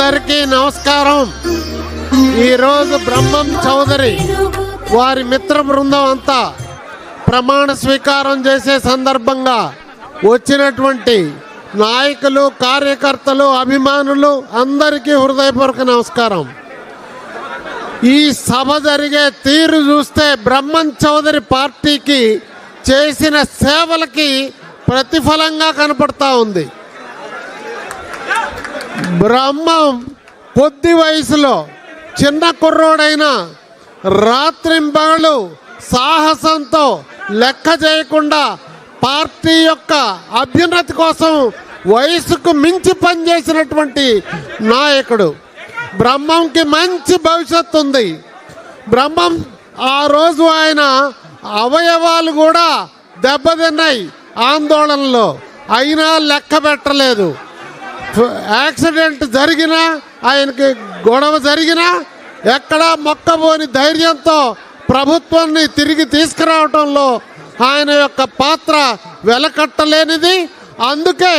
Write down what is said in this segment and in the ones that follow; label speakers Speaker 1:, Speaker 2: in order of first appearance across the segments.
Speaker 1: అందరికీ నమస్కారం. ఈరోజు బ్రహ్మం చౌదరి వారి మిత్ర బృందం అంతా ప్రమాణ స్వీకారం చేసే సందర్భంగా వచ్చినటువంటి నాయకులు, కార్యకర్తలు, అభిమానులు అందరికీ హృదయపూర్వక నమస్కారం. ఈ సభ జరిగే తీరు చూస్తే బ్రహ్మం చౌదరి పార్టీకి చేసిన సేవలకి ప్రతిఫలంగా కనపడతా ఉంది. బ్రహ్మం కొద్ది వయసులో చిన్న కుర్రోడైన రాత్రింబగళ్ళు సాహసంతో లెక్క చేయకుండా పార్టీ యొక్క అభ్యున్నతి కోసం వయసుకు మించి పనిచేసినటువంటి నాయకుడు. బ్రహ్మంకి మంచి భవిష్యత్తు ఉంది. బ్రహ్మం ఆ రోజు ఆయన అవయవాలు కూడా దెబ్బతిన్నాయి ఆందోళనలో, అయినా లెక్క పెట్టలేదు. యాక్సిడెంట్ జరిగినా, ఆయనకి గొడవ జరిగినా ఎక్కడా మొక్కబోని ధైర్యంతో ప్రభుత్వాన్ని తిరిగి తీసుకురావడంలో ఆయన యొక్క పాత్ర వెలకట్టలేనిది. అందుకే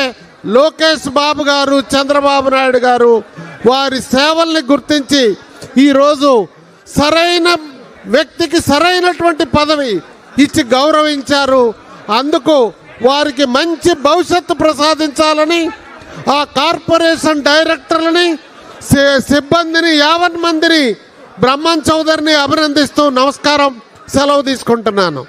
Speaker 1: లోకేష్ బాబు గారు, చంద్రబాబు నాయుడు గారు వారి సేవల్ని గుర్తించి ఈరోజు సరైన వ్యక్తికి సరైనటువంటి పదవి ఇచ్చి గౌరవించారు. అందుకు వారికి మంచి భవిష్యత్తు ప్రసాదించాలని ఆ కార్పొరేషన్ డైరెక్టర్లని, సిబ్బందిని, 50 మందిని బ్రహ్మం చౌదరిని అభినందిస్తూ నమస్కారం, సెలవు తీసుకుంటున్నాను.